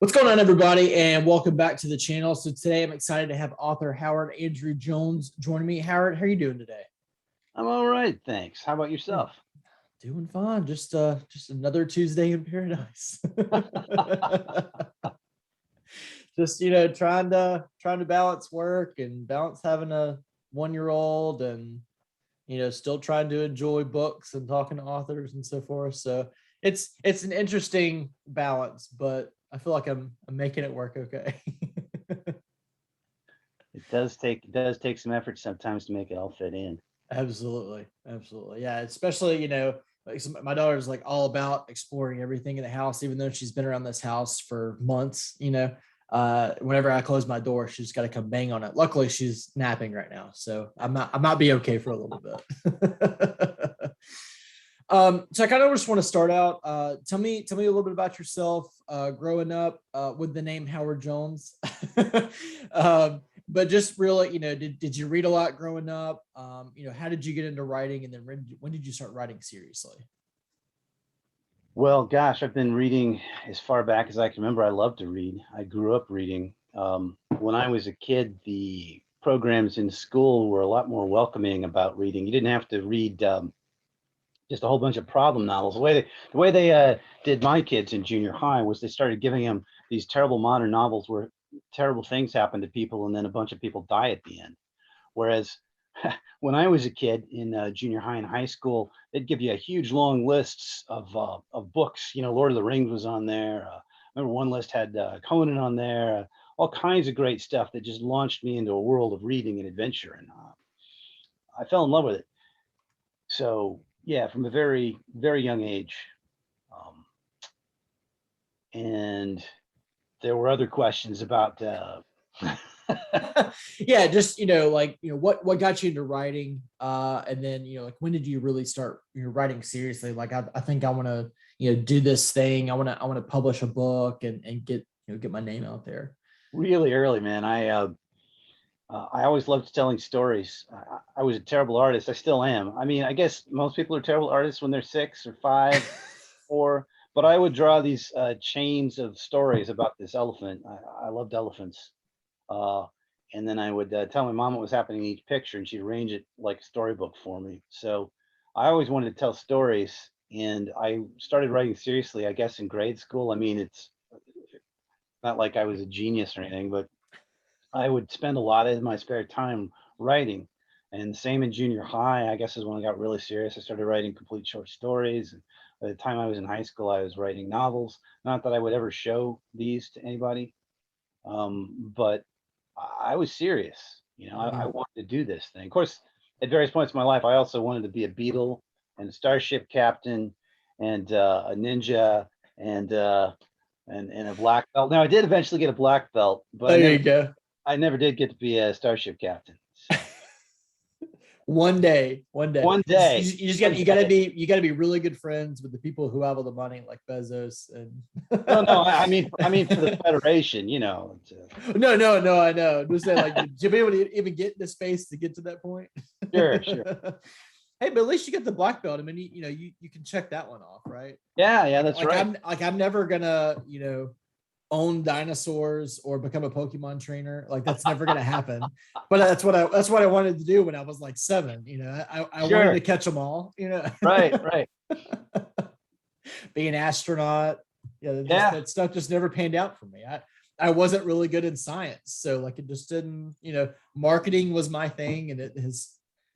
What's going on, everybody, and welcome back to the channel. So today I'm excited to have author Howard Andrew Jones joining me. Howard, how are you doing today? I'm all right, thanks. How about yourself? Doing fine. Just another Tuesday in paradise. Just trying to balance work and balance having a 1-year-old and still trying to enjoy books and talking to authors and so forth. So it's an interesting balance, but I feel like I'm making it work okay. It does take some effort sometimes to make it all fit in. Absolutely. Absolutely. Yeah. Especially, like my daughter's like all about exploring everything in the house, even though she's been around this house for months, whenever I close my door, she's got to come bang on it. Luckily she's napping right now. So I might be okay for a little bit. So I kind of just want to start out. Tell me a little bit about yourself, growing up, with the name Howard Jones. But just really, did you read a lot growing up? How did you get into writing, and then when did you start writing seriously? Well, gosh, I've been reading as far back as I can remember. I love to read. I grew up reading. When I was a kid, the programs in school were a lot more welcoming about reading. You didn't have to read just a whole bunch of problem novels. The way they did my kids in junior high was they started giving them these terrible modern novels where terrible things happen to people and then a bunch of people die at the end. Whereas when I was a kid in junior high and high school, they'd give you a huge long lists of books. Lord of the Rings was on there. I remember one list had Conan on there. All kinds of great stuff that just launched me into a world of reading and adventure, and I fell in love with it. So yeah, from a very very young age, um, and there were other questions about Yeah, just what got you into writing, and then like when did you really start writing seriously? Like I think I want to do this thing. I want to publish a book and get my name out there. really early, man. I always loved telling stories. I was a terrible artist. I still am. I mean, I guess most people are terrible artists when they're 6 or 5, 4. But I would draw these chains of stories about this elephant. I loved elephants. Uh, and then I would tell my mom what was happening in each picture, and she'd arrange it like a storybook for me. So I always wanted to tell stories, and I started writing seriously, I guess, in grade school. I mean, it's not like I was a genius or anything, but I would spend a lot of my spare time writing. And same in junior high, I guess, is when I got really serious. I started writing complete short stories. And by the time I was in high school, I was writing novels. Not that I would ever show these to anybody, but I was serious. I Mhm. wanted to do this thing. Of course, at various points in my life, I also wanted to be a beetle and a starship captain and a ninja and and a black belt. Now, I did eventually get a black belt, but There you go. I never did get to be a starship captain. So One day. one You just, you day, just you just got one you got to day. be you got to be really good friends with the people who have all the money, like Bezos and. No, no. I mean for the Federation. No. I know. Just say like, did you be able to even get into space to get to that point? Sure, sure. Hey, but at least you get the black belt. I mean, you can check that one off, right? Yeah, yeah, Like that's like right. I'm never gonna own dinosaurs or become a Pokemon trainer. Like that's never gonna happen. But that's what I wanted to do when I was like 7. I wanted Sure. to catch them all. Right, right. Be an astronaut. Yeah, Yeah. that stuff just never panned out for me. I wasn't really good in science, so like it just didn't. Marketing was my thing, and it has.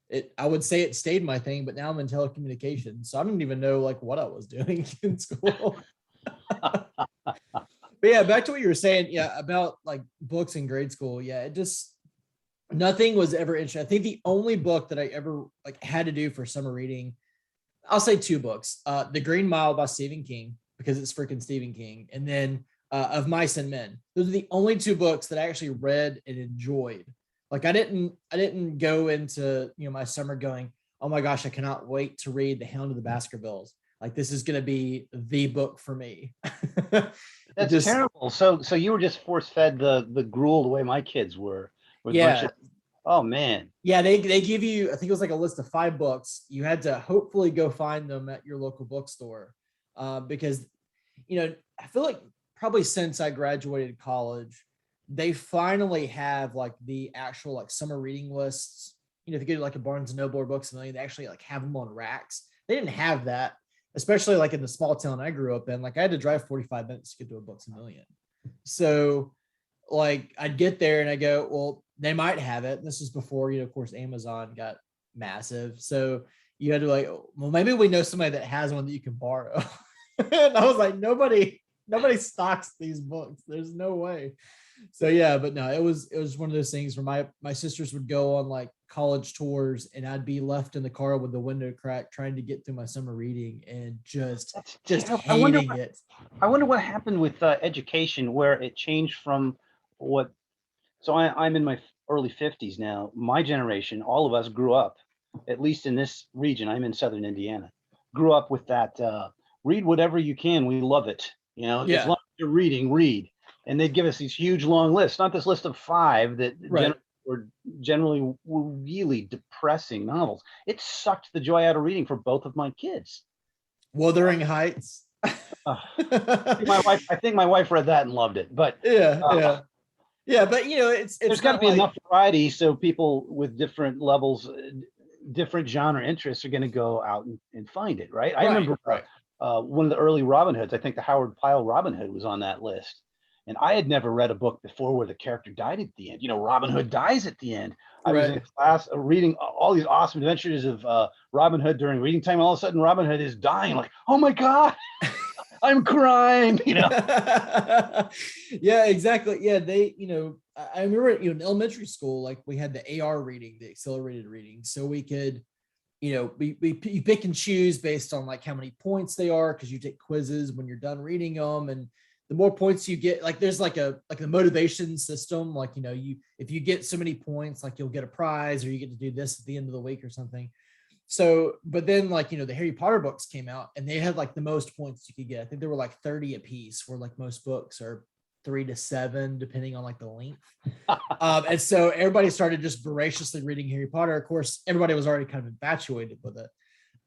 It I would say it stayed my thing, but now I'm in telecommunications, so I don't even know like what I was doing in school. But yeah, back to what you were saying, yeah, about like books in grade school. Yeah, it just nothing was ever interesting. I think the only book that I ever like had to do for summer reading, I'll say 2 books. The Green Mile by Stephen King, because it's freaking Stephen King, and then Of Mice and Men. Those are the only 2 books that I actually read and enjoyed. Like I didn't go into my summer going, oh my gosh, I cannot wait to read The Hound of the Baskervilles. Like this is gonna be the book for me. It That's just terrible. So you were just force fed the gruel the way my kids were with a bunch yeah, of, oh man. yeah, they give you, I think it was like a list of 5 books. You had to hopefully go find them at your local bookstore, because I feel like probably since I graduated college, they finally have like the actual like summer reading lists. You know, if you go to like a Barnes and Noble or Books a Million, they actually like have them on racks. They didn't have that, especially like in the small town I grew up in. Like I had to drive 45 minutes to get to a Books a Million. So like I'd get there and I go, well, they might have it. This is before, you know, of course, Amazon got massive. So you had to like, well, maybe we know somebody that has one that you can borrow. And I was like, nobody stocks these books. There's no way. So yeah, but no, it was one of those things where my sisters would go on like college tours and I'd be left in the car with the window cracked trying to get through my summer reading and just hating it. I wonder what happened with education where it changed from what. So I'm in my early 50s now. My generation, all of us grew up, at least in this region. I'm in Southern Indiana. Grew up with that. Read whatever you can. We love it. You know, as long as you're reading, read. And they'd give us these huge long lists, not this list of 5 that were generally really depressing novels. It sucked the joy out of reading for both of my kids. Wuthering Heights. I think my wife read that and loved it. But yeah, but you know, there's got to be enough variety so people with different levels, different genre interests are going to go out and find it, right? I remember one of the early Robin Hoods. I think the Howard Pyle Robin Hood was on that list. And I had never read a book before where the character died at the end. You know, Robin Hood dies at the end. I was in class reading all these awesome adventures of Robin Hood during reading time. All of a sudden, Robin Hood is dying. Like, oh my God, I'm crying. You know. Yeah, exactly. Yeah, you know, I remember, you know, in elementary school, like we had the AR reading, the accelerated reading, so we could, you know, you pick and choose based on like how many points they are because you take quizzes when you're done reading them and. The more points you get, like there's like a motivation system, like, you know, if you get so many points, like you'll get a prize or you get to do this at the end of the week or something. So, but then like, you know, the Harry Potter books came out and they had like the most points you could get. I think there were like 30 a piece, where like most books are 3 to 7, depending on like the length. And so everybody started just voraciously reading Harry Potter. Of course, everybody was already kind of infatuated with it.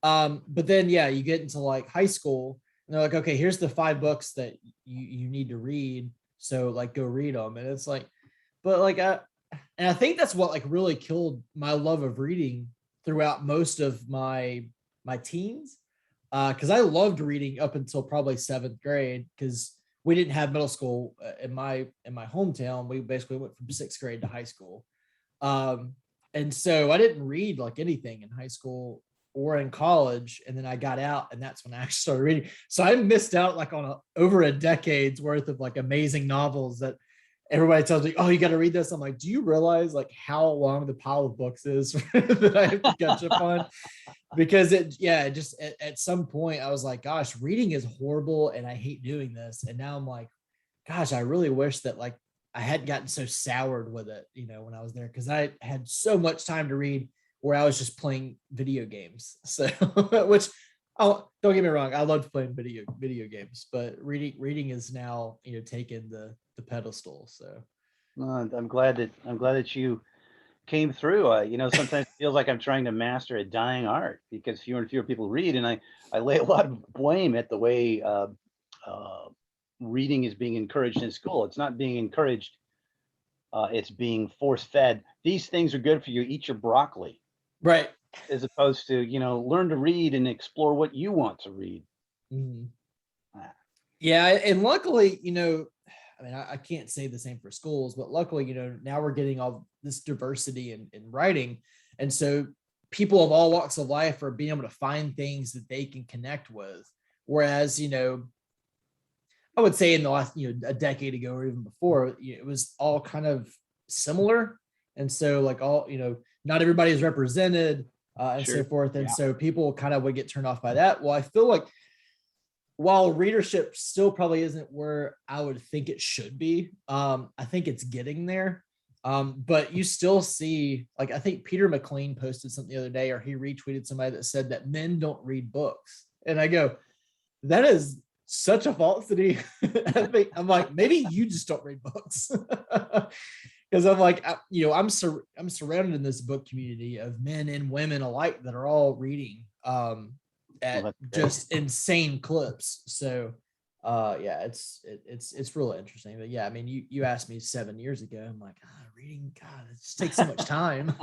But then, yeah, you get into like high school. And they're like, okay, here's the 5 books that you need to read. So like, go read them. And it's like, but like, and I think that's what like really killed my love of reading throughout most of my teens. Cause I loved reading up until probably 7th grade. Cause we didn't have middle school in my hometown. We basically went from 6th grade to high school. And so I didn't read like anything in high school or in college, and then I got out and that's when I actually started reading. So I missed out like on over a decade's worth of like amazing novels that everybody tells me, oh, you got to read this. I'm like, do you realize like how long the pile of books is that I have to catch up on? Because just at some point I was like, gosh, reading is horrible and I hate doing this. And now I'm like, gosh, I really wish that like I hadn't gotten so soured with it, you know, when I was there, because I had so much time to read where I was just playing video games. So, which, don't get me wrong, I loved playing video games, but reading is now, you know, taken the pedestal. So, I'm glad that you came through. You know, sometimes it feels like I'm trying to master a dying art because fewer and fewer people read, and I lay a lot of blame at the way reading is being encouraged in school. It's not being encouraged. It's being force fed. These things are good for you. Eat your broccoli. Right. As opposed to, you know, learn to read and explore what you want to read. Mm-hmm. Yeah. And luckily, you know, I mean, I can't say the same for schools, but luckily, you know, now we're getting all this diversity in writing. And so people of all walks of life are being able to find things that they can connect with. Whereas, you know, I would say in the last, you know, a decade ago or even before, it was all kind of similar. And so like all, you know, not everybody is represented and so forth. And so people kind of would get turned off by that. Well, I feel like while readership still probably isn't where I would think it should be, I think it's getting there. But you still see, like, I think Peter McLean posted something the other day, or he retweeted somebody that said that men don't read books. And I go, that is such a falsity. I'm like, maybe you just don't read books. Because I'm like, you know, I'm surrounded in this book community of men and women alike that are all reading at just insane clips. So Yeah, it's really interesting. But yeah, I mean, you asked me 7 years ago. I'm like, reading, God, it just takes so much time.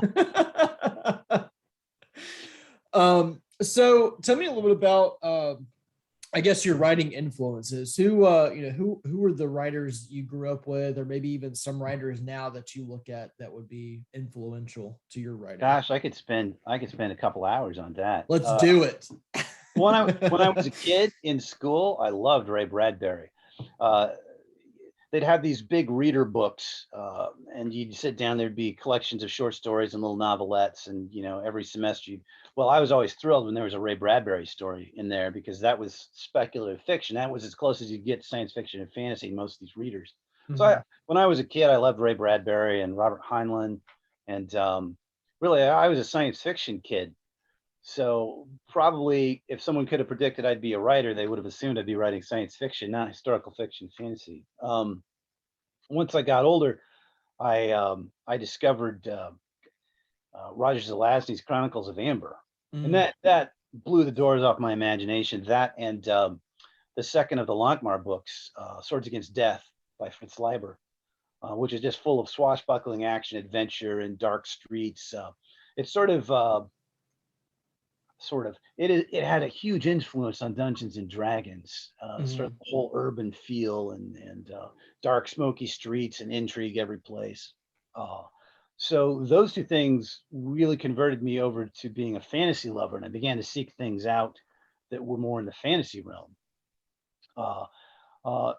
So tell me a little bit about I guess your writing influences. Who were the writers you grew up with, or maybe even some writers now that you look at that would be influential to your writing? Gosh, I could spend a couple hours on that. Let's do it. When I was a kid in school, I loved Ray Bradbury. Uh, they'd have these big reader books, and you'd sit down. There'd be collections of short stories and little novelettes, and every semester you. Well, I was always thrilled when there was a Ray Bradbury story in there because that was speculative fiction. That was as close as you get to science fiction and fantasy. Most of these readers. So Mhm. when I was a kid, I loved Ray Bradbury and Robert Heinlein, and really, I was a science fiction kid. So probably if someone could have predicted I'd be a writer, they would have assumed I'd be writing science fiction, not historical fiction, fantasy. Once I got older, I discovered Roger Zelazny's Chronicles of Amber, and Mm. that blew the doors off my imagination. That and the second of the Lankmar books, Swords Against Death by Fritz Leiber, which is just full of swashbuckling action, adventure, and dark streets. It's sort of it had a huge influence on Dungeons and Dragons, sort of Mhm. the whole urban feel and dark smoky streets and intrigue every place. uh, so those two things really converted me over to being a fantasy lover, and I began to seek things out that were more in the fantasy realm. uh, uh,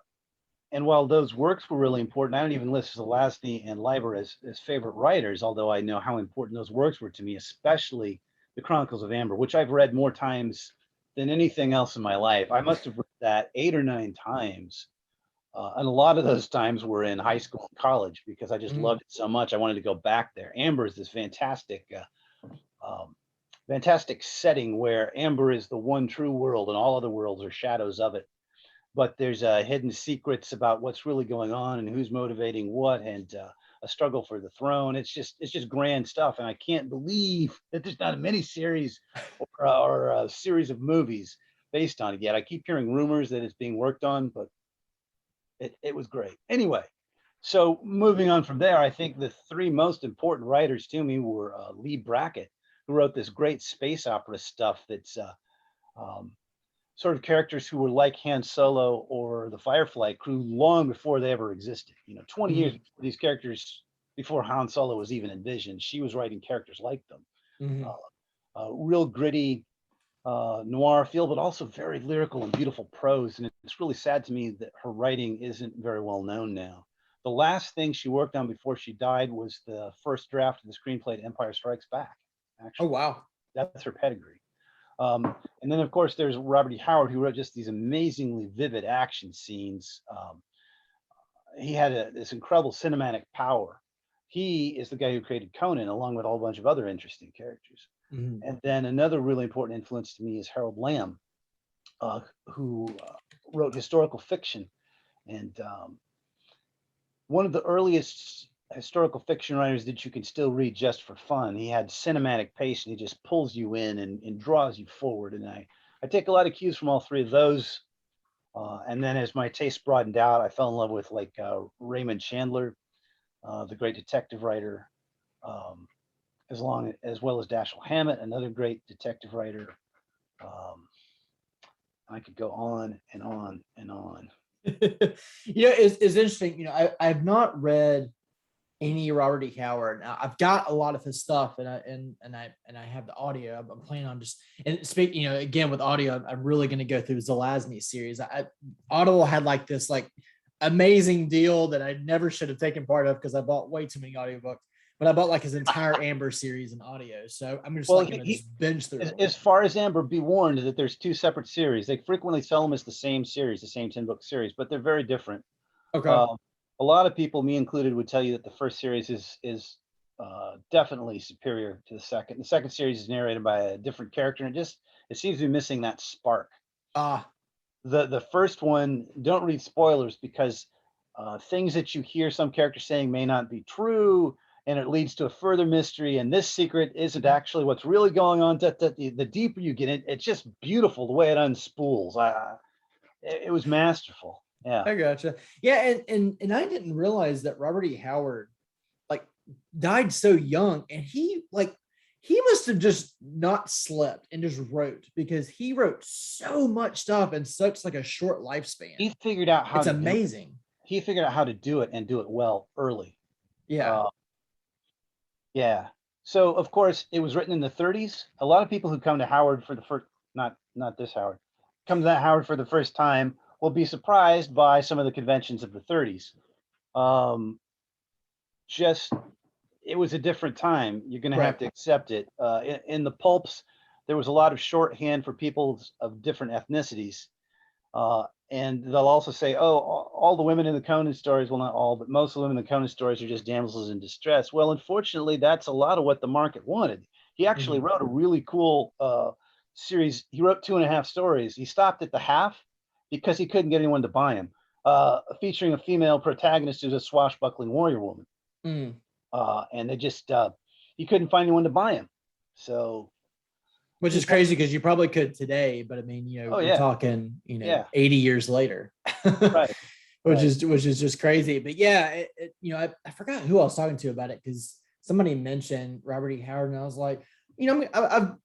and while those works were really important, I don't even list Zelazny and Leiber as favorite writers, although I know how important those works were to me, especially the Chronicles of Amber, which I've read more times than anything else in my life. I must have read that 8 or 9 times. And a lot of those times were in high school and college because I just Mhm. loved it so much. I wanted to go back there. Amber is this fantastic setting where Amber is the one true world and all other worlds are shadows of it, but there's hidden secrets about what's really going on and who's motivating what, and a struggle for the throne. It's just grand stuff, and I can't believe that there's not a miniseries or a series of movies based on it yet. I keep hearing rumors that it's being worked on, but it was great. Anyway, so moving on from there, I think the three most important writers to me were Lee Brackett, who wrote this great space opera stuff that's um, sort of characters who were like Han Solo or the Firefly crew long before they ever existed. 20 years Mhm. before these characters, before Han Solo was even envisioned, she was writing characters like them. Mhm. Real gritty noir feel, but also very lyrical and beautiful prose. And it's really sad to me that her writing isn't very well known now. The last thing she worked on before she died was the first draft of the screenplay to Empire Strikes Back. Oh, Actually, wow. that's her pedigree. And then, of course, there's Robert E. Howard, who wrote just these amazingly vivid action scenes. He had this incredible cinematic power. He is the guy who created Conan, along with a whole bunch of other interesting characters. Mhm. And then another really important influence to me is Harold Lamb, who wrote historical fiction. And one of the earliest historical fiction writers that you can still read just for fun. He had cinematic pace and he just pulls you in and draws you forward. And I take a lot of cues from all three of those. And then as my taste broadened out, I fell in love with like Raymond Chandler, the great detective writer, um, as well as Dashiell Hammett, another great detective writer. Um, I could go on and on and on. It's interesting. I've not read any Robert E. Howard. Now, I've got a lot of his stuff, and I have the audio. I'm planning on just and speak. Again with audio, I'm really going to go through Zelazny series. Audible had like this amazing deal that I never should have taken part of because I bought way too many audiobooks. But I bought like his entire Amber series in audio, so I'm just Well, like going to just binge through them. as far as Amber, be warned that there's two separate series. They frequently sell them as the same series, the same 10-book series, but they're very different. Okay. Uh, a lot of people, me included, would tell you that the first series is definitely superior to the second. The second series is narrated by a different character, and it seems to be missing that spark. Ah. The first one, don't read spoilers because things that you hear some characters saying may not be true, and it leads to a further mystery. And this secret isn't actually what's really going on. The deeper you get in, it's just beautiful the way it unspools. it was masterful. Yeah. I gotcha. Yeah, and I didn't realize that Robert E. Howard like died so young, and he must have just not slept and just wrote, because he wrote so much stuff in such like a short lifespan. He figured out how It's to do it. amazing. He figured out how to do it and do it well early. Yeah. Yeah. So of course it was written in the 30s. A lot of people who come to Howard for the first, not this Howard, come to that Howard for the first time will be surprised by some of the conventions of the 30s. Just it was a different time. You're going to have Right. to accept it. In the pulps, there was a lot of shorthand for people of different ethnicities. And they'll also say, oh, all the women in the Conan stories, well, not all, but most of the women in the Conan stories are just damsels in distress. Well, unfortunately, that's a lot of what the market wanted. He actually wrote a really cool series. He wrote 2.5 stories. He stopped at the half because he couldn't get anyone to buy him, featuring a female protagonist who's a swashbuckling warrior woman. Mm. And they just, he couldn't find anyone to buy him. So, Which is crazy because you probably could today, but I mean, we're talking, 80 years later, right. which is just crazy. But yeah, I forgot who I was talking to about it, because somebody mentioned Robert E. Howard, and I was like,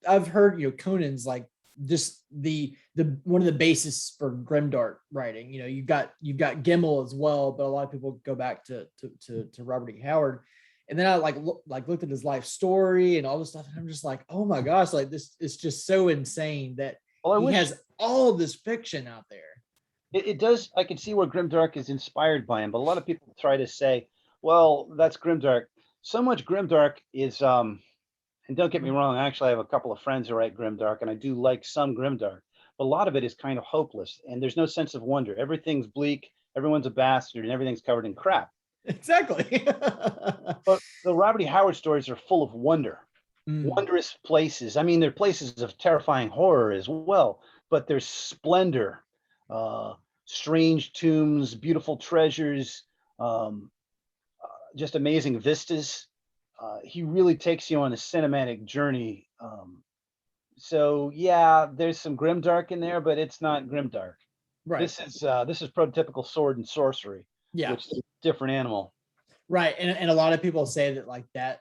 I've heard, Conan's like just the one of the basis for grimdark writing. You've got Gimel as well, but a lot of people go back to Robert E. Howard. And then I looked at his life story and all this stuff, and I'm just like, oh my gosh, like this is just so insane that he has all this fiction out there. It does. I can see where grimdark is inspired by him, but a lot of people try to say, well, that's grimdark. So much grimdark is, and don't get me wrong, actually I have a couple of friends who write grimdark, and I do like some grimdark, but a lot of it is kind of hopeless, and there's no sense of wonder. Everything's bleak, everyone's a bastard, and everything's covered in crap. Exactly. But the Robert E. Howard stories are full of wonder, wondrous places. I mean, they're places of terrifying horror as well, but there's splendor, strange tombs, beautiful treasures, just amazing vistas. He really takes you on a cinematic journey. So yeah, there's some grimdark in there, but it's not grimdark. Right. This is prototypical sword and sorcery. Yeah. Which is a different animal. Right. And a lot of people say that like that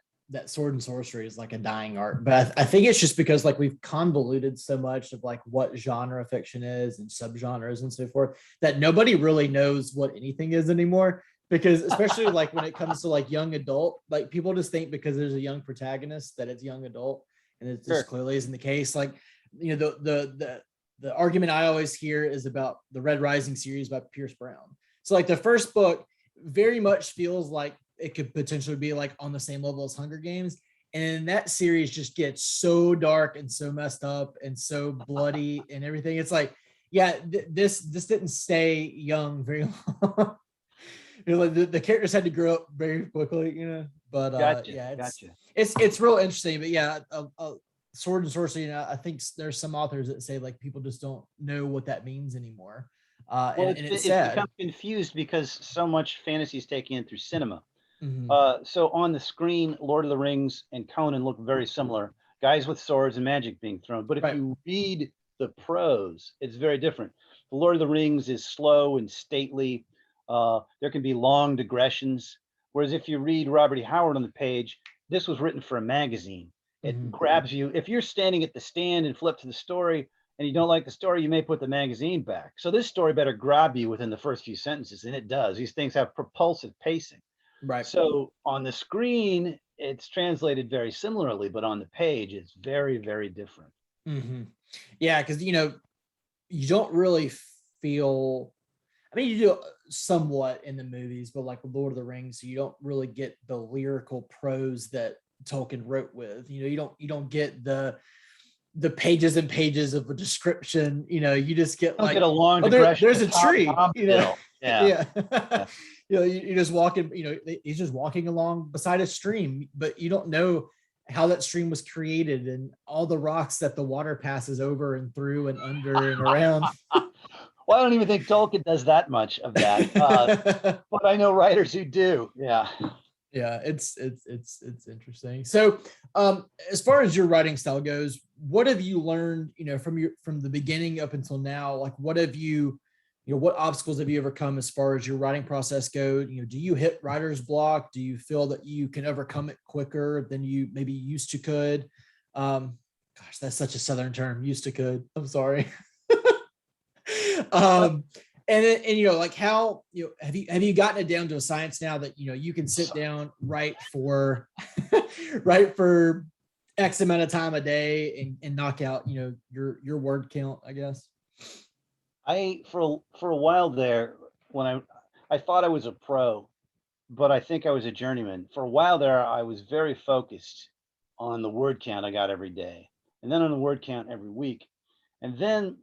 sword and sorcery is like a dying art, but I think it's just because like we've convoluted so much of like what genre fiction is and subgenres and so forth, that nobody really knows what anything is anymore. Because especially like when it comes to like young adult, like people just think because there's a young protagonist that it's young adult, and it just clearly isn't the case. Like, the argument I always hear is about the Red Rising series by Pierce Brown. So like the first book very much feels like it could potentially be like on the same level as Hunger Games. And that series just gets so dark and so messed up and so bloody and everything. It's like, yeah, this didn't stay young very long. Like the characters had to grow up very quickly, but it's real interesting. But yeah, sword and sorcery, I think there's some authors that say like people just don't know what that means anymore. And it's sad. Become confused because so much fantasy is taken in through cinema. Mm-hmm. So on the screen, Lord of the Rings and Conan look very similar. Guys with swords and magic being thrown. But if you read the prose, it's very different. The Lord of the Rings is slow and stately. There can be long digressions. Whereas if you read Robert E. Howard on the page, this was written for a magazine. It grabs you. If you're standing at the stand and flip to the story and you don't like the story, you may put the magazine back. So this story better grab you within the first few sentences, and it does. These things have propulsive pacing. Right. So on the screen, it's translated very similarly, but on the page, it's very, very different. Mm-hmm. Yeah, because you don't really feel. I mean, you do somewhat in the movies, but like Lord of the Rings, you don't really get the lyrical prose that Tolkien wrote with. You don't get the pages and pages of a description. You just get like a long digression. There's a tree. Yeah. You're just walking. He's just walking along beside a stream, but you don't know how that stream was created and all the rocks that the water passes over and through and under and around. Well, I don't even think Tolkien does that much of that, but I know writers who do. Yeah, it's interesting. So, as far as your writing style goes, what have you learned? From the beginning up until now. Like, what have you what obstacles have you overcome as far as your writing process go? Do you hit writer's block? Do you feel that you can overcome it quicker than you maybe used to could? Gosh, that's such a Southern term, used to could. I'm sorry. um, and like how, have you gotten it down to a science now that, you can sit down, write for, write for X amount of time a day and knock out, your word count, I guess. For a while there, when I thought I was a pro, but I think I was a journeyman. For a while there, I was very focused on the word count I got every day, and then on the word count every week. And then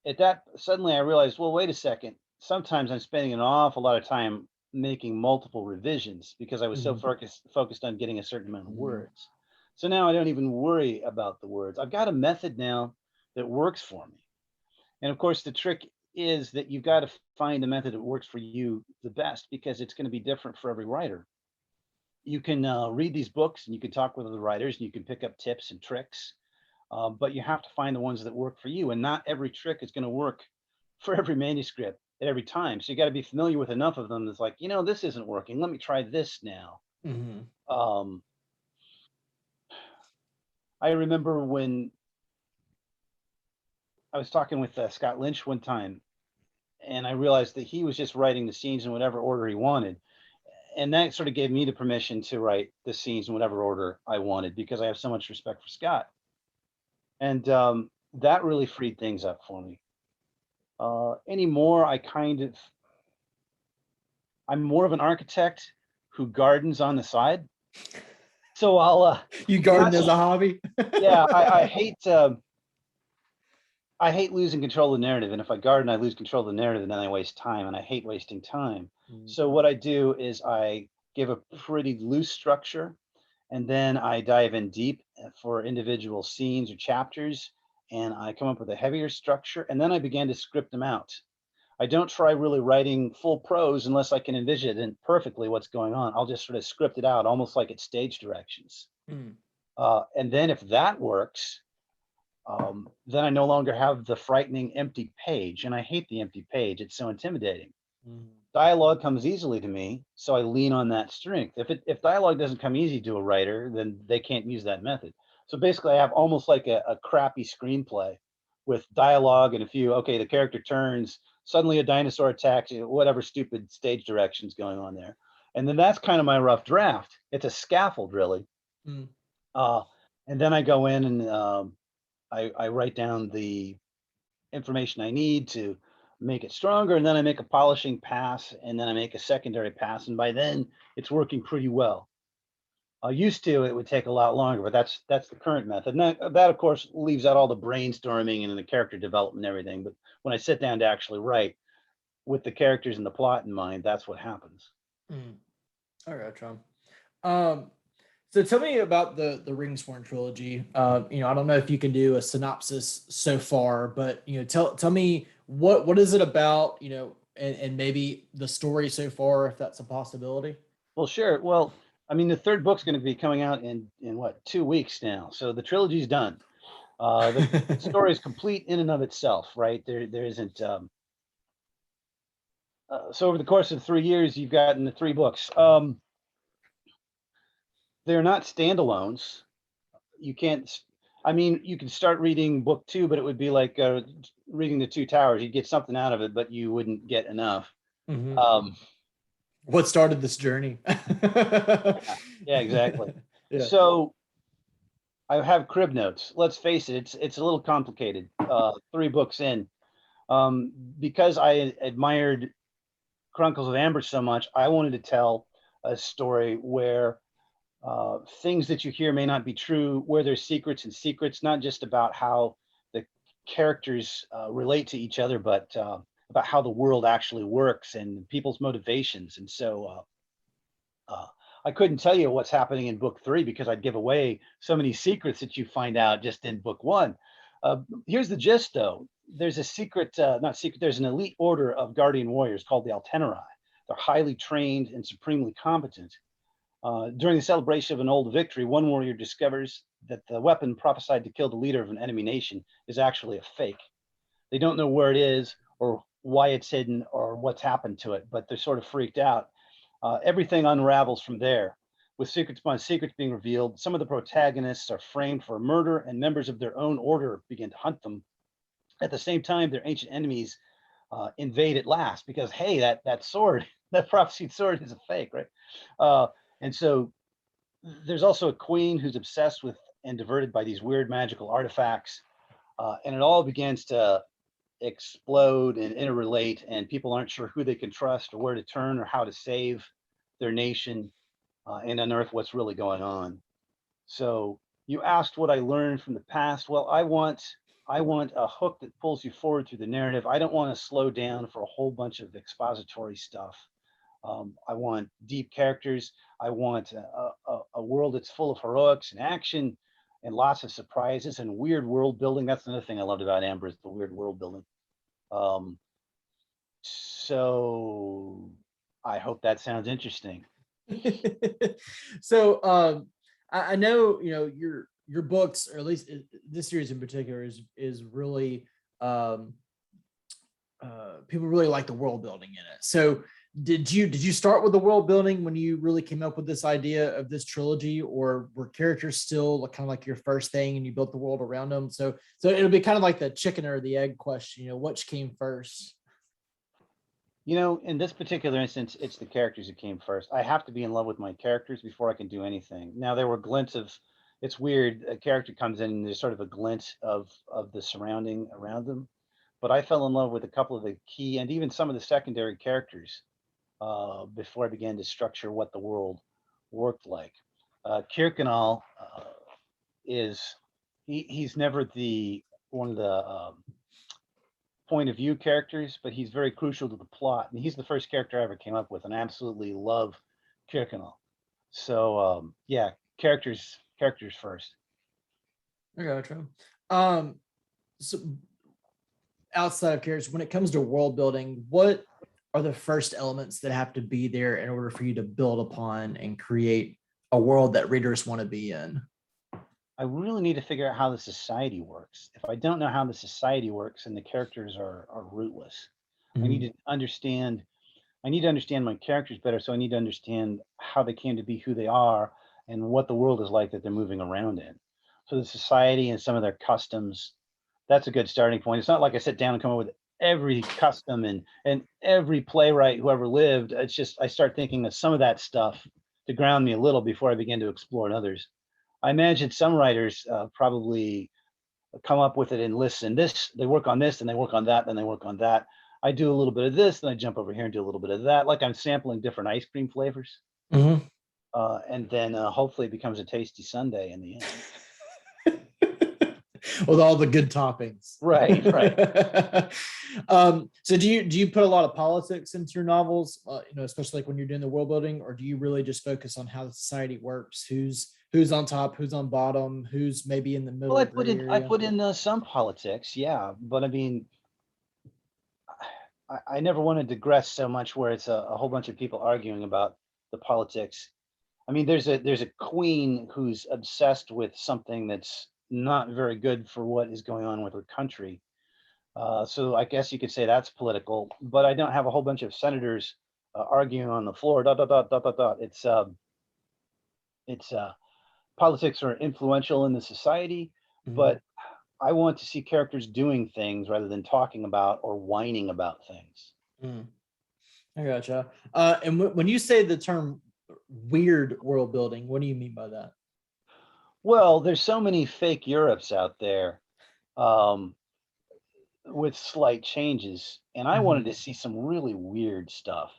at that, suddenly I realized, well, wait a second. Sometimes I'm spending an awful lot of time making multiple revisions because I was so Mhm. focused on getting a certain amount of Mhm. words. So now I don't even worry about the words. I've got a method now that works for me. And of course, the trick is that you've got to find a method that works for you the best because it's going to be different for every writer. You can read these books and you can talk with other writers and you can pick up tips and tricks, but you have to find the ones that work for you. And not every trick is going to work for every manuscript at every time. So you got to be familiar with enough of them that's like, this isn't working. Let me try this now. Mhm. Um, I remember when I was talking with Scott Lynch one time, and I realized that he was just writing the scenes in whatever order he wanted. And that sort of gave me the permission to write the scenes in whatever order I wanted because I have so much respect for Scott. And that really freed things up for me. Anymore, I'm more of an architect who gardens on the side. So You not garden so, as a hobby? yeah, I hate losing control of the narrative. And if I garden, I lose control of the narrative and then I waste time and I hate wasting time. Mm. So what I do is I give a pretty loose structure and then I dive in deep for individual scenes or chapters, and I come up with a heavier structure, and then I begin to script them out. I don't try really writing full prose unless I can envision it perfectly what's going on. I'll just sort of script it out, almost like it's stage directions. Mm. And then if that works, then I no longer have the frightening empty page, and I hate the empty page. It's so intimidating. Mm. Dialogue comes easily to me, so I lean on that strength. If dialogue doesn't come easy to a writer, then they can't use that method. So basically, I have almost like a crappy screenplay with dialogue and a few. Okay, the character turns, suddenly a dinosaur attacks, whatever stupid stage directions going on there, and then that's kind of my rough draft. It's a scaffold, really. Mm. Uh, and then I go in and I write down the information I need to make it stronger, and then I make a polishing pass, and then I make a secondary pass, and by then it's working pretty well. Used to it would take a lot longer, but that's the current method. And that of course leaves out all the brainstorming and the character development and everything. But when I sit down to actually write with the characters and the plot in mind, that's what happens. Mm. All right, Tom. Um, so tell me about the Ringsworn trilogy. I don't know if you can do a synopsis so far, but tell me what is it about, and maybe the story so far, if that's a possibility. Well, sure. Well, I mean, the third book's going to be coming out in what, 2 weeks now, so the trilogy's done. The story is complete in and of itself, right? There isn't. So over the course of 3 years, you've gotten the three books. They're not standalones. You can't. I mean, you can start reading book two, but it would be like reading the Two Towers. You'd get something out of it, but you wouldn't get enough. Mhm. Um, What started this journey? yeah, exactly. Yeah. So I have crib notes. Let's face it, it's a little complicated. 3 books in, because I admired Chronicles of Amber so much, I wanted to tell a story where things that you hear may not be true, where there's secrets and secrets, not just about how the characters relate to each other, but about how the world actually works and people's motivations. And so I couldn't tell you what's happening in book three because I'd give away so many secrets that you find out just in book one. Here's the gist, though. There's a secret, not secret, there's an elite order of guardian warriors called the Altenori. They're highly trained and supremely competent. During the celebration of an old victory, one warrior discovers that the weapon prophesied to kill the leader of an enemy nation is actually a fake. They don't know where it is or why it's hidden or what's happened to it, but they're sort of freaked out. Everything unravels from there, with secrets upon secrets being revealed. Some of the protagonists are framed for murder, and members of their own order begin to hunt them. At the same time, their ancient enemies invade at last because, hey, that sword, that prophesied sword, is a fake, right? Uh, and so there's also a queen who's obsessed with and diverted by these weird magical artifacts, and it all begins to explode and interrelate, and people aren't sure who they can trust or where to turn or how to save their nation, and unearth what's really going on. So you asked what I learned from the past. Well, I want a hook that pulls you forward through the narrative. I don't want to slow down for a whole bunch of expository stuff. I want deep characters. I want a world that's full of heroics and action and lots of surprises and weird world building. That's another thing I loved about Amber, is the weird world building. Um, so I hope that sounds interesting. So I know, you know, your books, or at least this series in particular, is really people really like the world building in it. So did you start with the world building when you really came up with this idea of this trilogy, or were characters still kind of like your first thing and you built the world around them? So it'll be kind of like the chicken or the egg question, you know, which came first? You know, in this particular instance, it's the characters that came first. I have to be in love with my characters before I can do anything. Now, there were glints of, it's weird, a character comes in and there's sort of a glint of the surrounding around them. But I fell in love with a couple of the key and even some of the secondary characters before I began to structure what the world worked like. Kirkconnell is he's never the one of the point of view characters, but he's very crucial to the plot. And he's the first character I ever came up with, and I absolutely love Kirkconnell. So yeah, characters first. I gotcha. Um, so outside of characters, when it comes to world building, what are the first elements that have to be there in order for you to build upon and create a world that readers want to be in? I really need to figure out how the society works. If I don't know how the society works, and the characters are rootless, I need Mhm. to understand. I need to understand my characters better, so I need to understand how they came to be who they are and what the world is like that they're moving around in. So the society and some of their customs, that's a good starting point. It's not like I sit down and come up with every custom and every playwright who ever lived. It's just I start thinking of some of that stuff to ground me a little before I begin to explore others. I imagine some writers probably come up with it and listen. This they work on this, and they work on that, then they work on that. I do a little bit of this, then I jump over here and do a little bit of that, like I'm sampling different ice cream flavors, Mhm. and then hopefully it becomes a tasty sundae in the end. With all the good toppings. Right, right. So do you put a lot of politics into your novels, you know, especially like when you're doing the world building, or do you really just focus on how the society works, who's on top, who's on bottom, who's maybe in the Well, middle gray I area? put in some politics, yeah, but I mean, I never want to digress so much where it's a whole bunch of people arguing about the politics. I mean, there's a queen who's obsessed with something that's not very good for what is going on with her country. So I guess you could say that's political, but I don't have a whole bunch of senators arguing on the floor. Dot dot dot dot dot dot. It's politics are influential in the society, Mhm. but I want to see characters doing things rather than talking about or whining about things. Mm, I gotcha. And when you say the term weird world building, what do you mean by that? Well, there's so many fake Europes out there. Um, with slight changes, and I wanted Mhm. to see some really weird stuff.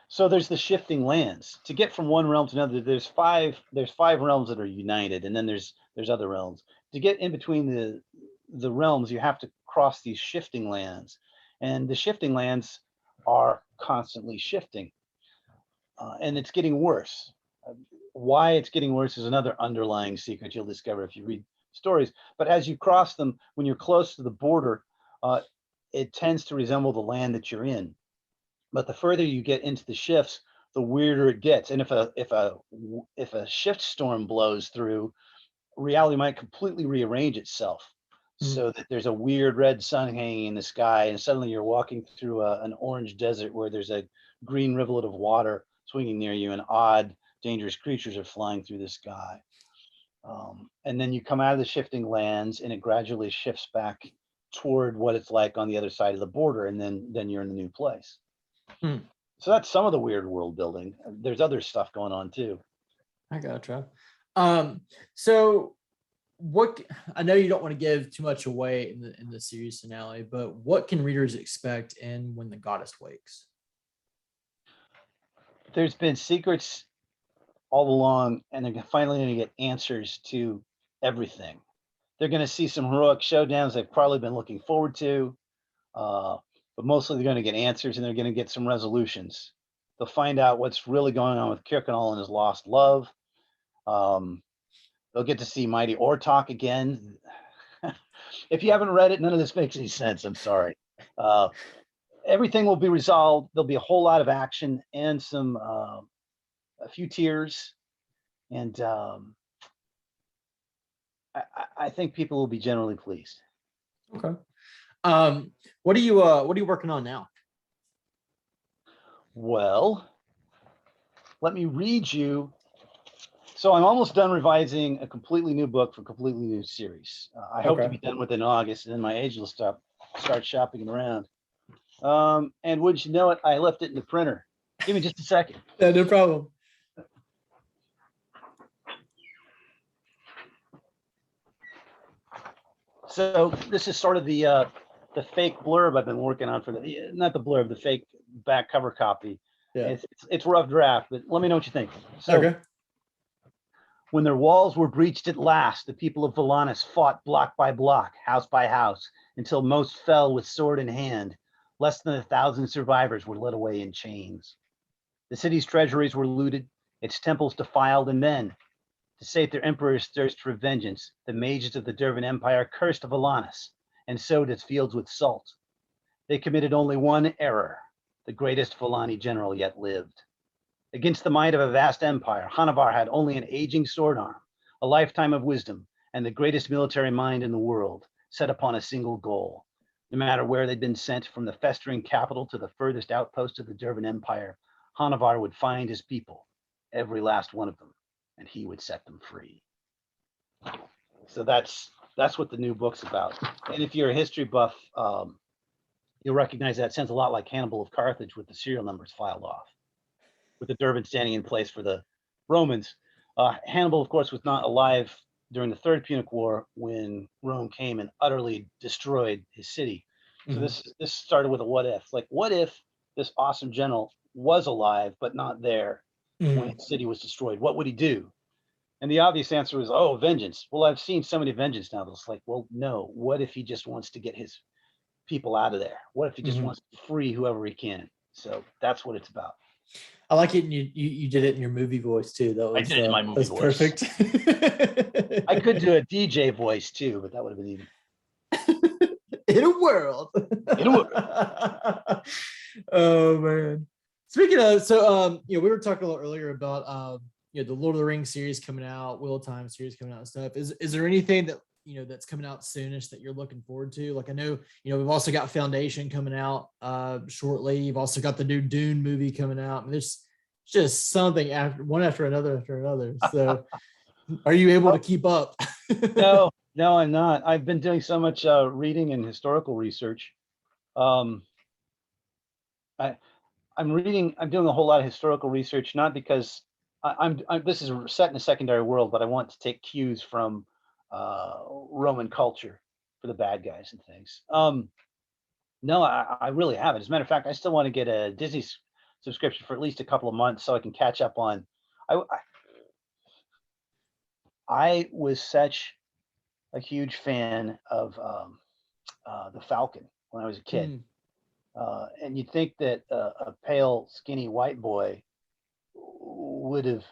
So there's the shifting lands. To get from one realm to another, there's five realms that are united, and then there's other realms. To get in between the realms, you have to cross these shifting lands, and the shifting lands are constantly shifting, and it's getting worse. Uh, Why it's getting worse is another underlying secret you'll discover if you read stories. But as you cross them, when you're close to the border, uh, it tends to resemble the land that you're in. But the further you get into the shifts, the weirder it gets. And if a shift storm blows through, reality might completely rearrange itself. so that there's a weird red sun hanging in the sky, and suddenly you're walking through an orange desert where there's a green rivulet of water swinging near you, and odd, dangerous creatures are flying through the sky. And then you come out of the shifting lands, and it gradually shifts back toward what it's like on the other side of the border, and then you're in the new place. So that's some of the weird world building. There's other stuff going on too. I gotcha. So what, I know you don't want to give too much away in the series finale, but what can readers expect in When the Goddess Wakes? There's been secrets all along, and they're finally going to get answers to everything. They're going to see some heroic showdowns they've probably been looking forward to, but mostly they're going to get answers, and they're going to get some resolutions. They'll find out what's really going on with Kirkconnell and his lost love. They'll get to see Mighty Ortok again. If you haven't read it, none of this makes any sense. I'm sorry. Everything will be resolved. There'll be a whole lot of action and some a few tears, and I think people will be generally pleased. Okay. What are you working on now? Well, let me read you. So I'm almost done revising a completely new book for a completely new series. I hope to be done with it in August, and then my agent will start shopping it around. And would you know it, I left it in the printer. Give me just a second. Yeah, no problem. So this is sort of the fake blurb I've been working on for not the blurb, the fake back cover copy. Yeah. It's rough draft, but let me know what you think. So, okay. When their walls were breached at last, the people of Volanus fought block by block, house by house, until most fell with sword in hand. Less than 1,000 survivors were led away in chains. The city's treasuries were looted, its temples defiled, and then, to sate their emperor's thirst for vengeance, the mages of the Dervan Empire cursed Volanus and sowed its fields with salt. They committed only one error. The greatest Volani general yet lived. Against the might of a vast empire, Hanavar had only an aging sword arm, a lifetime of wisdom, and the greatest military mind in the world, set upon a single goal. No matter where they'd been sent, from the festering capital to the furthest outpost of the Dervan Empire, Hanavar would find his people, every last one of them, and he would set them free. So that's what the new book's about. And if you're a history buff, you'll recognize that. It sounds a lot like Hannibal of Carthage with the serial numbers filed off, with the Dervan standing in place for the Romans. Hannibal, of course, was not alive during the Third Punic War when Rome came and utterly destroyed his city. So this started with a what if. Like, what if this awesome general was alive but not there when his city was destroyed? What would he do? And the obvious answer was, oh, vengeance. Well, I've seen so many vengeance novels. Like, well, no. What if he just wants to get his people out of there? What if he just wants to free whoever he can? So that's what it's about. I like it. And you did it in your movie voice too. That was, I did it in my movie voice. Perfect. I could do a DJ voice too, but that would have been even. In a world. Oh man. Speaking of, so we were talking a little earlier about the Lord of the Rings series coming out, Wheel of Time series coming out and stuff. Is there anything that that's coming out soonish that you're looking forward to? Like, I know we've also got Foundation coming out shortly. You've also got the new Dune movie coming out. I mean, there's just something after another. So are you able to keep up? No, I'm not. I've been doing so much reading and historical research. I'm doing a whole lot of historical research, not because this is set in a secondary world, but I want to take cues from Roman culture for the bad guys and things. No, I really haven't. As a matter of fact, I still want to get a Disney subscription for at least a couple of months so I can catch up on. I was such a huge fan of the Falcon when I was a kid. And you'd think that a pale, skinny white boy would have,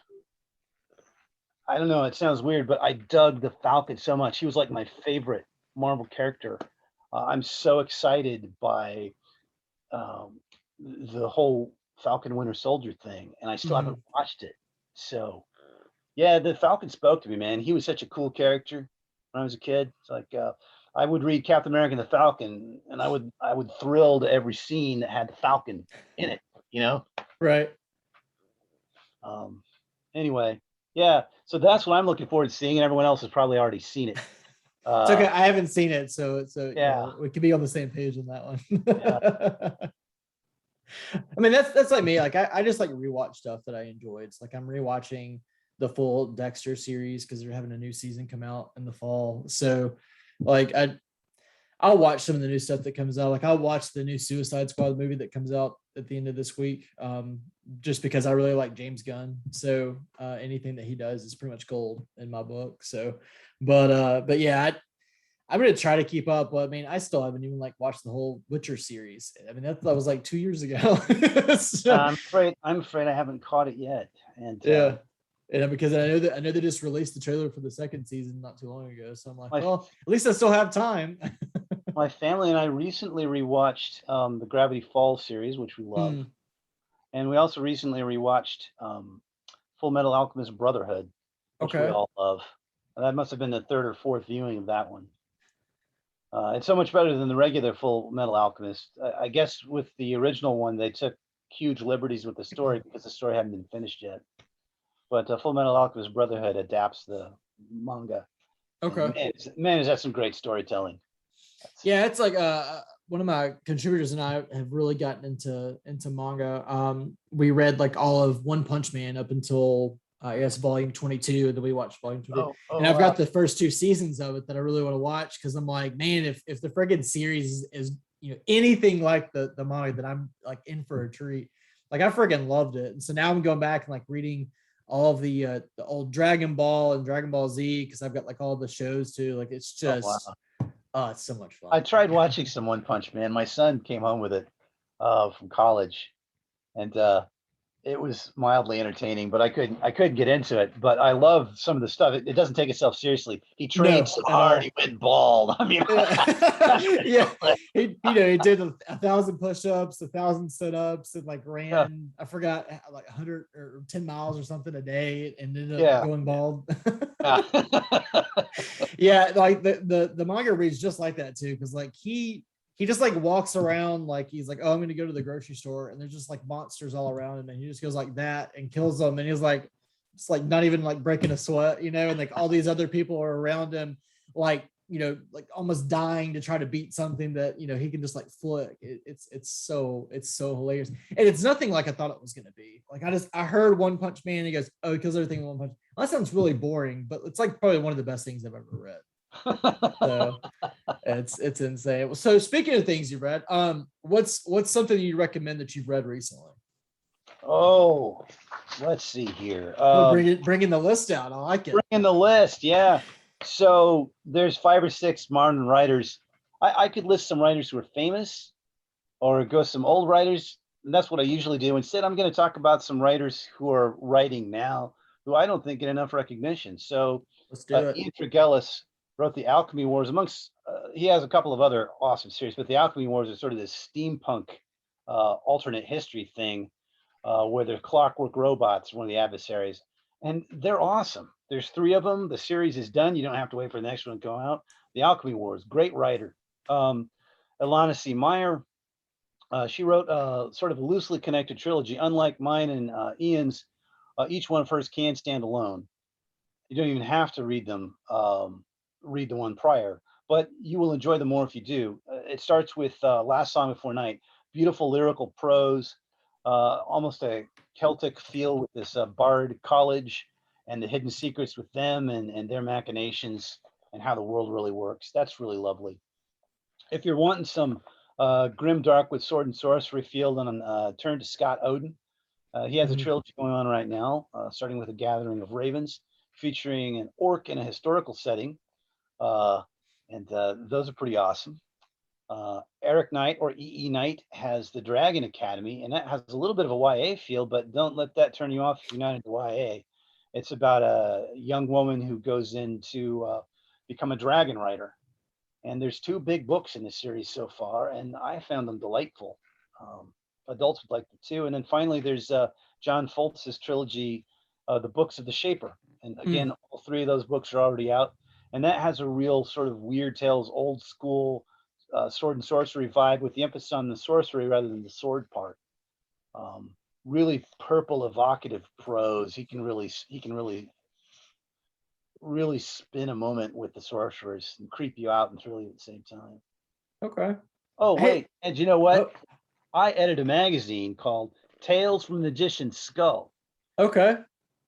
I don't know, it sounds weird, but I dug the Falcon so much. He was like my favorite Marvel character. I'm so excited by the whole Falcon Winter Soldier thing, and I still haven't watched it. So, yeah, the Falcon spoke to me, man. He was such a cool character when I was a kid. It's like, I would read Captain America and the Falcon, and I would thrill to every scene that had the Falcon in it. You know. Right. Um, anyway, yeah. So that's what I'm looking forward to seeing, and everyone else has probably already seen it. It's okay. I haven't seen it, so Yeah. we could be on the same page on that Yeah. one. I mean, that's like me. Like I just like rewatch stuff that I enjoyed. It's like I'm rewatching the full Dexter series because they're having a new season come out in the fall. So like I'll watch some of the new stuff that comes out. Like I'll watch the new Suicide Squad movie that comes out at the end of this week. Just because I really like James Gunn. So anything that he does is pretty much gold in my book. So but yeah, I'm gonna try to keep up. But I mean, I still haven't even like watched the whole Witcher series. I mean, that was like 2 years ago. So, I'm afraid I haven't caught it yet. And yeah, and because I know they just released the trailer for the second season not too long ago. So I'm like, my well, at least I still have time. my family and I recently rewatched the Gravity Falls series, which we love, Hmm, and we also recently rewatched Full Metal Alchemist Brotherhood, which we okay. all love. That must have been the third or fourth viewing of that one. It's so much better than the regular Full Metal Alchemist. I guess with the original one, they took huge liberties with the story because the story hadn't been finished yet. But Full Metal Alchemist Brotherhood adapts the manga, and Okay. man, is that some great storytelling. Yeah, it's like one of my contributors and I have really gotten into manga. We read like all of One Punch Man up until I guess volume 22, and then we watched volume 22. And I've got the first two seasons of it that I really want to watch because I'm like, man, if the friggin' series is anything like the manga, that I'm like in for a treat. Like I friggin' loved it. And so now I'm going back and like reading all of the old Dragon Ball and Dragon Ball Z because I've got like all the shows too. Like it's Oh wow! just it's so much I fun. tried watching some One Punch Man. My son came home with it from college, and it was mildly entertaining, but I couldn't get into it. But I love some of the stuff. It doesn't take itself seriously. He trained No, so at hard, he all. went bald. I mean, Yeah, he did 1,000 push-ups, 1,000 sit-ups, and like yeah, ran. I forgot like 100 or 10 miles or something a day, and ended up yeah, going bald. yeah. Yeah, like the manga reads just like that too, because like he just like walks around like he's like, oh, I'm gonna go to the grocery store, and there's just like monsters all around him, and he just goes like that and kills them, and he's like, it's like not even like breaking a sweat, and like all these other people are around him, like like almost dying to try to beat something that he can just like flick. It's so hilarious, and it's nothing like I thought it was gonna be. Like I heard One Punch Man, and he goes, oh, he kills everything in one punch. Well, that sounds really boring, but it's like probably one of the best things I've ever read. So it's insane. So speaking of things you've read, what's something you recommend that you've read recently? Oh, let's see here. Oh, bringing the list out. I like it. Bring in the list, yeah. So there's 5 or 6 modern writers. I could list some writers who are famous, or go some old writers. And that's what I usually do. Instead, I'm going to talk about some writers who are writing now, who I don't think get enough recognition. So Let's do it. Ian Ellis wrote the Alchemy Wars. Amongst he has a couple of other awesome series, but the Alchemy Wars is sort of this steampunk alternate history thing where the clockwork robots, one of the adversaries, and they're awesome. There's 3 of them. The series is done. You don't have to wait for the next one to go out. The Alchemy Wars, great writer. Ilana C. Meyer, she wrote sort of a loosely connected trilogy. Unlike mine and Ian's, each one of hers can stand alone. You don't even have to read them, read the one prior, but you will enjoy them more if you do. It starts with Last Song Before Night, beautiful lyrical prose, almost a Celtic feel with this bard college and the hidden secrets with them and their machinations and how the world really works. That's really lovely. If you're wanting some grim dark with sword and sorcery feel, then turn to Scott Oden. He has a Mhm. trilogy going on right now, starting with A Gathering of Ravens, featuring an orc in a historical setting. Uh, and those are pretty awesome. Eric Knight, or E. E. Knight, has The Dragon Academy, and that has a little bit of a YA feel, but don't let that turn you off if you're not into YA. It's about a young woman who goes in to become a dragon rider. And there's 2 big books in the series so far, and I found them delightful. Um, Adults would like them too. And then finally, there's John Fultz's trilogy, The Books of the Shaper. And again, Mm. all 3 of those books are already out. and that has a real sort of Weird Tales, old school sword and sorcery vibe with the emphasis on the sorcery rather than the sword part. Um, Really purple evocative prose. He can really spin a moment with the sorcerers and creep you out and thrill you at the same time. Okay. Oh Hey, wait, and you know what? oh, I edit a magazine called Tales from the Magician's Skull. okay.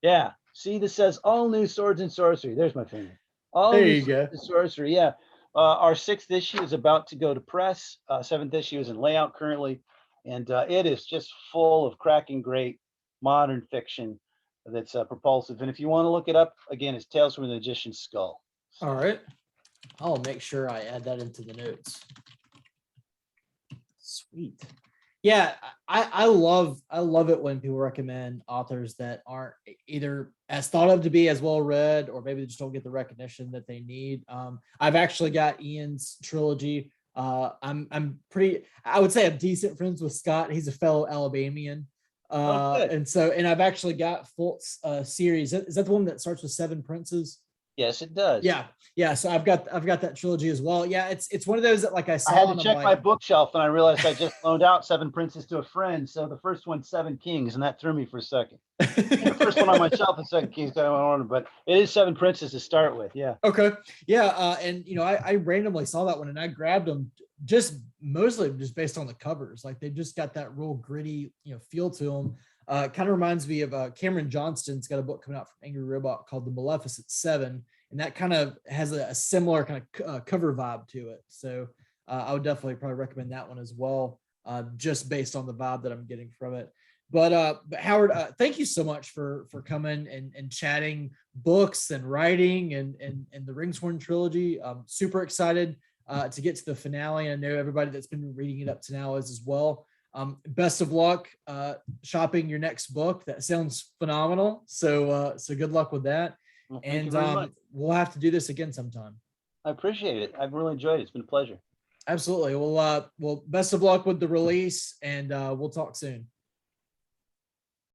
Yeah. See, this says all new swords and sorcery. There's my finger. All There new you swords go. and sorcery. Yeah. Our sixth issue is about to go to press. Seventh issue is in layout currently, and it is just full of cracking great modern fiction that's propulsive. And if you want to look it up, again, it's Tales from the Magician's Skull. All right. I'll make sure I add that into the notes. Sweet. Yeah, I love it when people recommend authors that aren't either as thought of to be as well read, or maybe they just don't get the recognition that they need. I've actually got Ian's trilogy. I'm pretty, I would say I'm decent friends with Scott. He's a fellow Alabamian. Oh, good. And I've actually got Fultz series. Is that the one that starts with Seven Princes? Yes, it does. Yeah. So I've got that trilogy as well. Yeah, it's one of those that like I I saw had to and I'm check my like, bookshelf, and I realized I just loaned out Seven Princes to a friend. So the first one's Seven Kings, and that threw me for a second. The first one on my shelf is Seven Kings, but it is Seven Princes to start with. Yeah. Okay. Yeah. And I randomly saw that one and I grabbed them just mostly just based on the covers. Like they just got that real gritty, feel to them. Kind of reminds me of Cameron Johnston's got a book coming out from Angry Robot called The Maleficent Seven. And that kind of has a similar kind of cover vibe to it. So I would definitely probably recommend that one as well, just based on the vibe that I'm getting from it. But Howard, thank you so much for coming and chatting books and writing and the Ringsworn trilogy. I'm super excited to get to the finale. I know everybody that's been reading it up to now is as well. Best of luck shopping your next book. That sounds phenomenal. So good luck with that. Well, thank you And very much. we'll have to do this again sometime. I appreciate it. I've really enjoyed it. It's been a pleasure. Absolutely. Well, best of luck with the release, and we'll talk soon.